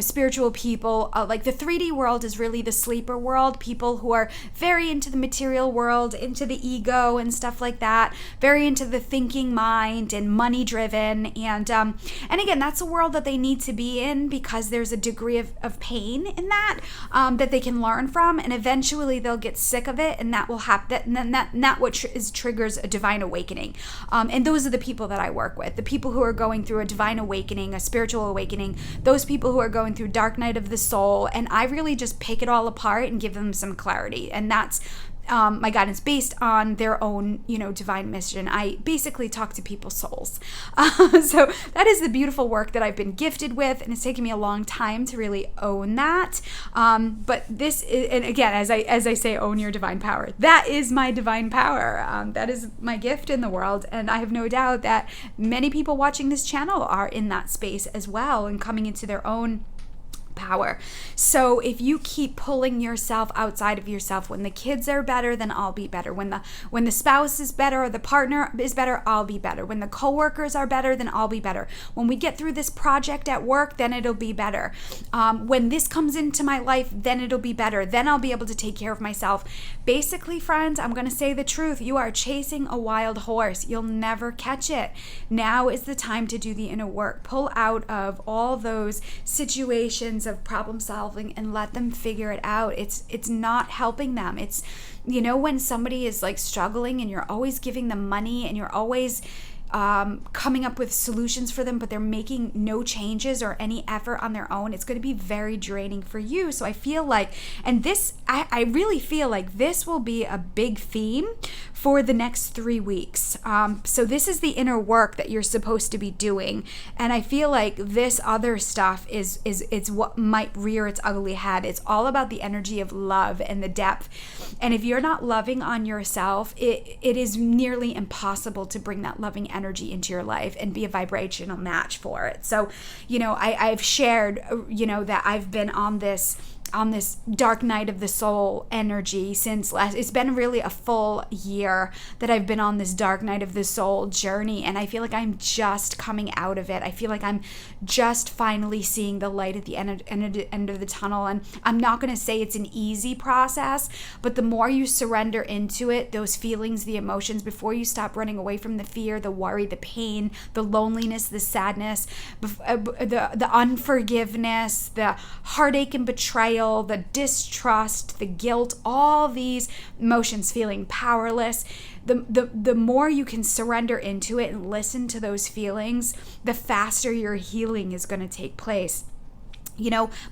Spiritual people, like the 3D world is really the sleeper world, people who are very into the material world, into the ego and stuff like that, very into the thinking mind and money driven. And again, that's a world that they need to be in because there's a degree of pain in that they can learn from, and eventually they'll get sick of it, and that will happen. And then that triggers a divine awakening. And those are the people that I work with, the people who are going through a divine awakening, a spiritual awakening, those people who are going through dark night of the soul. And I really just pick it all apart and give them some clarity. And that's my guidance based on their own, divine mission. I basically talk to people's souls. So that is the beautiful work that I've been gifted with, and it's taken me a long time to really own that. But this is, and again, as I say, own your divine power. That is my divine power. That is my gift in the world, and I have no doubt that many people watching this channel are in that space as well and coming into their own power. So if you keep pulling yourself outside of yourself, when the kids are better, then I'll be better. When the spouse is better or the partner is better, I'll be better. When the coworkers are better, then I'll be better. When we get through this project at work, then it'll be better. When this comes into my life, then it'll be better. Then I'll be able to take care of myself. Basically, friends, I'm going to say the truth. You are chasing a wild horse. You'll never catch it. Now is the time to do the inner work. Pull out of all those situations of problem solving and let them figure it out. It's not helping them. It's, when somebody is like struggling and you're always giving them money and you're always coming up with solutions for them, but they're making no changes or any effort on their own, it's going to be very draining for you. So I feel like, and this, I really feel like this will be a big theme for the next 3 weeks. So this is the inner work that you're supposed to be doing. And I feel like this other stuff is what might rear its ugly head. It's all about the energy of love and the depth. And if you're not loving on yourself, it is nearly impossible to bring that loving energy into your life and be a vibrational match for it. So, I've shared, that I've been on this dark night of the soul energy since it's been really a full year that I've been on this dark night of the soul journey, and I feel like I'm just coming out of it. I feel like I'm just finally seeing the light at the end of the tunnel, and I'm not going to say it's an easy process, but the more you surrender into it, those feelings, the emotions, before you stop running away from the fear, the worry, the pain, the loneliness, the sadness, the unforgiveness, the heartache and betrayal, the distrust, the guilt, all these emotions, feeling powerless, the more you can surrender into it and listen to those feelings, the faster your healing is going to take place.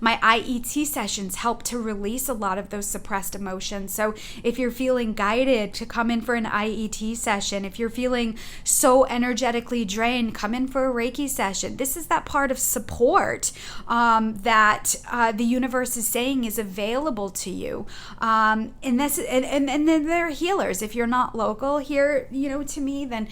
My IET sessions help to release a lot of those suppressed emotions. So if you're feeling guided to come in for an IET session, if you're feeling so energetically drained, come in for a Reiki session. This is that part of support that the universe is saying is available to you. And then there are healers. If you're not local here, to me, then,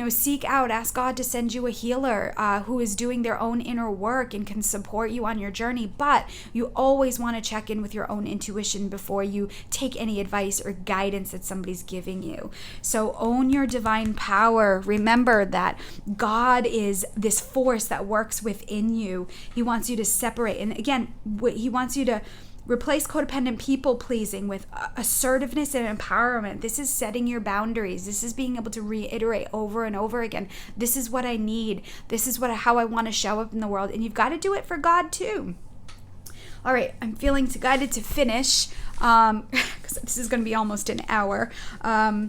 seek out, ask God to send you a healer who is doing their own inner work and can support you on your journey. But you always want to check in with your own intuition before you take any advice or guidance that somebody's giving you. So own your divine power. Remember that God is this force that works within you. He wants you to separate. And again, he wants you to replace codependent people pleasing with assertiveness and empowerment. This is setting your boundaries. This is being able to reiterate over and over again. This is what I need. This is how I want to show up in the world. And you've got to do it for God too. All right, I'm feeling guided to finish because this is going to be almost an hour. But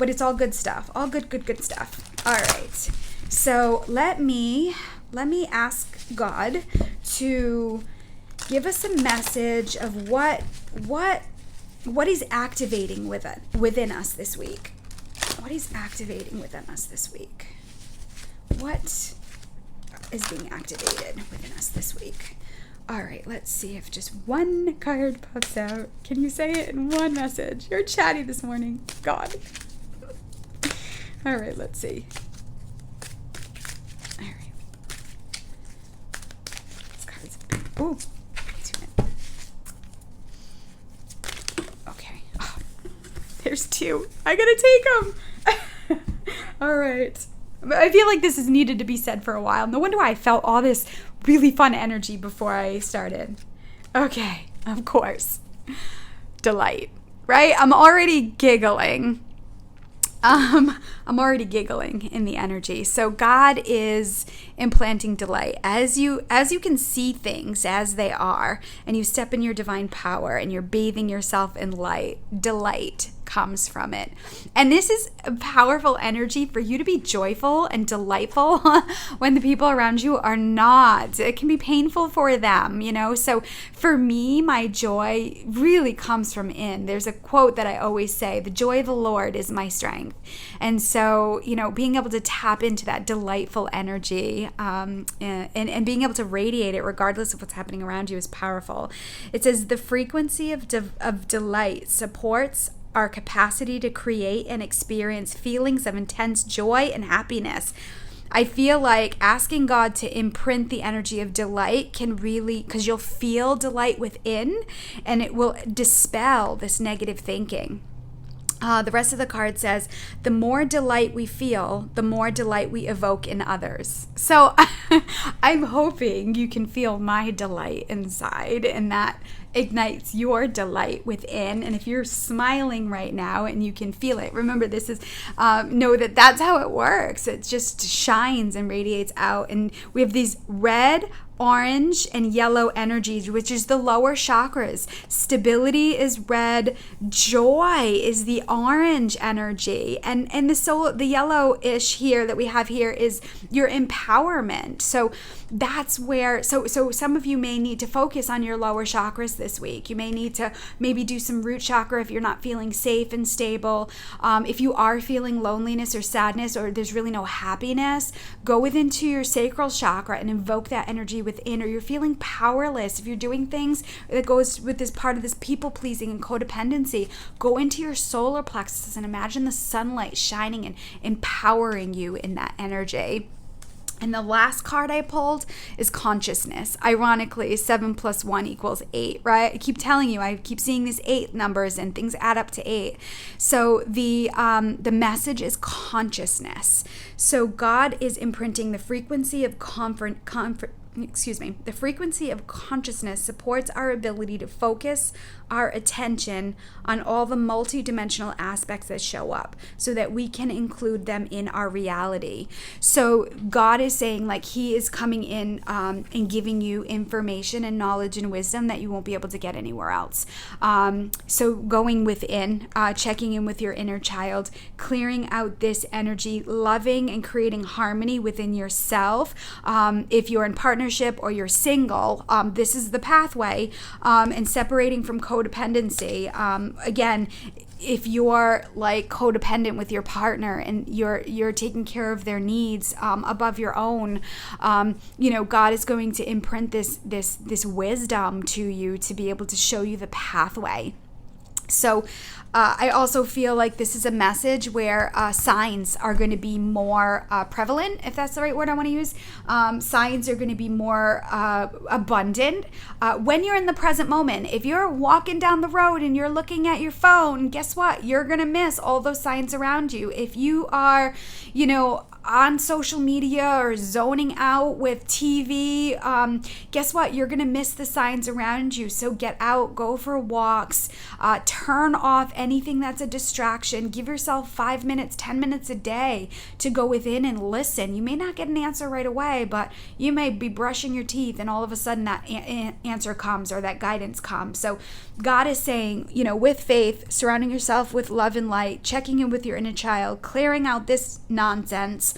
it's all good stuff. All good stuff. All right. So let me ask God to give us a message of what he's activating within us this week. What he's activating within us this week. What is being activated within us this week? All right, let's see if just one card pops out. Can you say it in one message? You're chatty this morning. God. All right, let's see. All right. This card's big. Ooh. Okay. Oh, there's two. I gotta take them. All right. I feel like this has needed to be said for a while. No wonder why I felt all this really fun energy before I started. Okay, of course. Delight, right? I'm already giggling. I'm already giggling in the energy. So God is implanting delight. As you can see things as they are, and you step in your divine power and you're bathing yourself in light, delight comes from it. And this is a powerful energy for you to be joyful and delightful when the people around you are not. It can be painful for them, So for me, my joy really comes from in. There's a quote that I always say, the joy of the Lord is my strength. And so, being able to tap into that delightful energy and being able to radiate it regardless of what's happening around you is powerful. It says the frequency of delight supports our capacity to create and experience feelings of intense joy and happiness. I feel like asking God to imprint the energy of delight can really, because you'll feel delight within and it will dispel this negative thinking. The rest of the card says, the more delight we feel, the more delight we evoke in others. So I'm hoping you can feel my delight inside, and that ignites your delight within. And if you're smiling right now and you can feel it, remember this is, know that that's how it works. It just shines and radiates out. And we have these red, orange, and yellow energies, which is the lower chakras. Stability is red, joy is the orange energy, and the yellowish here that we have here is your empowerment. So that's where, so some of you may need to focus on your lower chakras this week. You may need to maybe do some root chakra if you're not feeling safe and stable. If you are feeling loneliness or sadness, or there's really no happiness, go within to your sacral chakra and invoke that energy within. Or you're feeling powerless, if you're doing things that goes with this part of this people pleasing and codependency, go into your solar plexus and imagine the sunlight shining and empowering you in that energy. And the last card I pulled is consciousness. Ironically, 7 + 1 = 8, right? I keep telling you, I keep seeing these 8 numbers and things add up to 8. So the message is consciousness. So God is imprinting the frequency of the frequency of consciousness supports our ability to focus our attention on all the multidimensional aspects that show up so that we can include them in our reality. So God is saying, like, he is coming in and giving you information and knowledge and wisdom that you won't be able to get anywhere else. So going within, checking in with your inner child, clearing out this energy, loving and creating harmony within yourself. If you're in partnership or you're single, this is the pathway, and separating from codependency. Again, if you're like codependent with your partner and you're taking care of their needs above your own, God is going to imprint this wisdom to you to be able to show you the pathway. So I also feel like this is a message where signs are going to be more prevalent, if that's the right word I want to use. Signs are going to be more abundant when you're in the present moment. If you're walking down the road and you're looking at your phone, guess what? You're going to miss all those signs around you. If you are, on social media or zoning out with TV, guess what? You're going to miss the signs around you. So get out, go for walks, turn off anything that's a distraction. Give yourself 5 minutes, 10 minutes a day to go within and listen. You may not get an answer right away, but you may be brushing your teeth and all of a sudden that answer comes or that guidance comes. So God is saying, with faith, surrounding yourself with love and light, checking in with your inner child, clearing out this nonsense,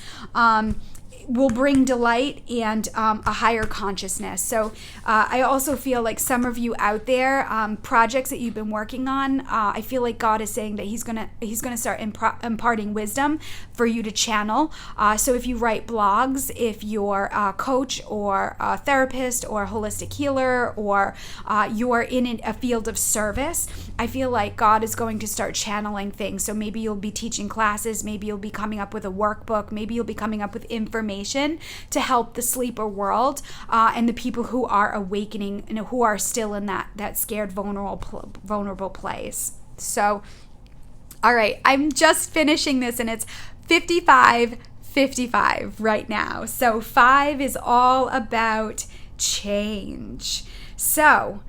will bring delight and a higher consciousness. So I also feel like some of you out there, projects that you've been working on, I feel like God is saying that he's gonna start imparting wisdom for you to channel. So if you write blogs, if you're a coach or a therapist or a holistic healer, or you are in a field of service, I feel like God is going to start channeling things. So maybe you'll be teaching classes, maybe you'll be coming up with a workbook, maybe you'll be coming up with information to help the sleeper world and the people who are awakening and who are still in that scared, vulnerable place. So, all right, I'm just finishing this and it's 55 right now. So 5 is all about change. So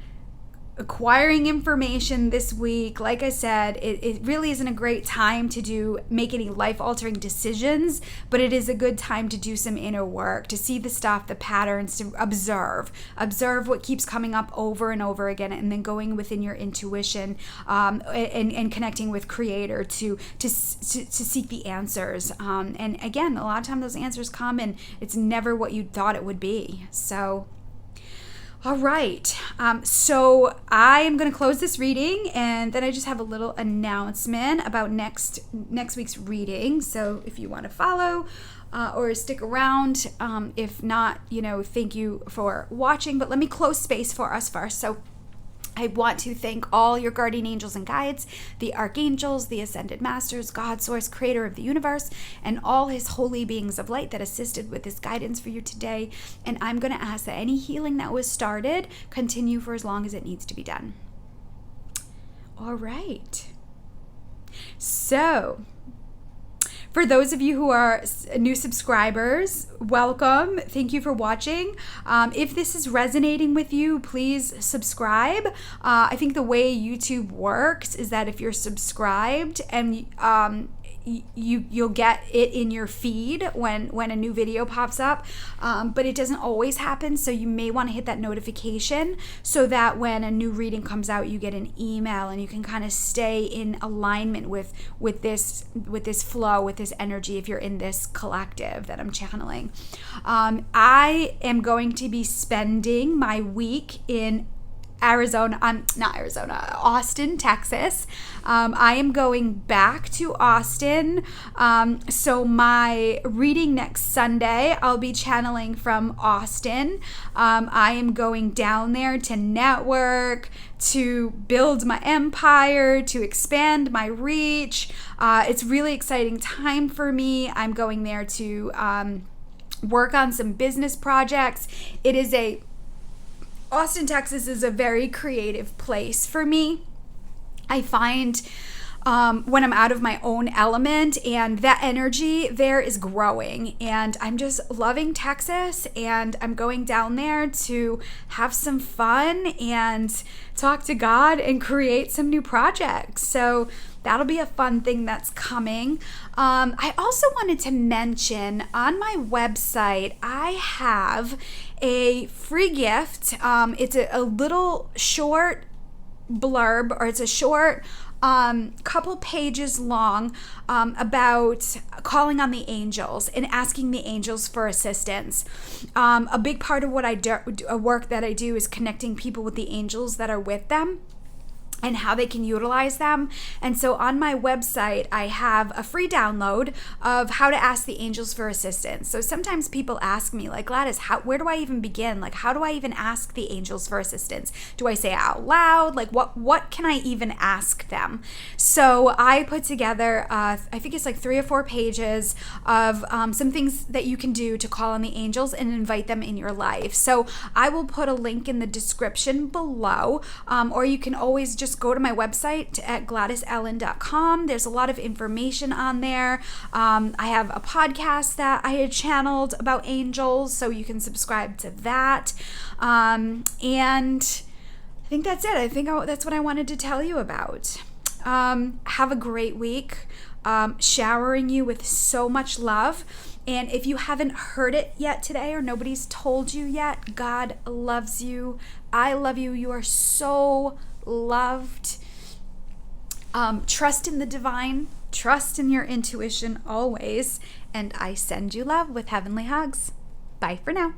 acquiring information this week, like I said, it really isn't a great time to make any life-altering decisions, but it is a good time to do some inner work, to see the stuff, the patterns, to observe what keeps coming up over and over again, and then going within your intuition and connecting with Creator to seek the answers. And again, a lot of times those answers come and it's never what you thought it would be. So all right, so I am going to close this reading, and then I just have a little announcement about next week's reading. So if you want to follow or stick around, if not, thank you for watching. But let me close space for us first. So I want to thank all your guardian angels and guides, the archangels, the ascended masters, God, source, creator of the universe, and all his holy beings of light that assisted with this guidance for you today. And I'm going to ask that any healing that was started continue for as long as it needs to be done. All right. So for those of you who are new subscribers, welcome. Thank you for watching. If this is resonating with you, please subscribe. I think the way YouTube works is that if you're subscribed and you'll get it in your feed when a new video pops up, but it doesn't always happen. So you may want to hit that notification so that when a new reading comes out, you get an email and you can kind of stay in alignment with this flow, with this energy, if you're in this collective that I'm channeling. I am going to be spending my week in Austin, Texas. I am going back to Austin. So my reading next Sunday, I'll be channeling from Austin. I am going down there to network, to build my empire, to expand my reach. It's really exciting time for me. I'm going there to work on some business projects. Austin, Texas is a very creative place for me. I find when I'm out of my own element, and that energy there is growing, and I'm just loving Texas, and I'm going down there to have some fun and talk to God and create some new projects. So that'll be a fun thing that's coming. I also wanted to mention on my website, I have a free gift. It's a little short blurb, or it's a short couple pages long about calling on the angels and asking the angels for assistance. A big part of what work that I do is connecting people with the angels that are with them and how they can utilize them. And so on my website, I have a free download of how to ask the angels for assistance. So sometimes people ask me, like, Gladys, where do I even begin? Like, how do I even ask the angels for assistance? Do I say it out loud? Like, what can I even ask them? So I put together, I think it's like 3 or 4 pages of some things that you can do to call on the angels and invite them in your life. So I will put a link in the description below, or you can always just go to my website at GladysEllen.com. There's a lot of information on there. I have a podcast that I had channeled about angels, so you can subscribe to that. And I think that's it. I think that's what I wanted to tell you about. Have a great week. Showering you with so much love. And if you haven't heard it yet today, or nobody's told you yet, God loves you. I love you. You are so loved. Trust in the divine, trust in your intuition always, and I send you love with heavenly hugs. Bye for now.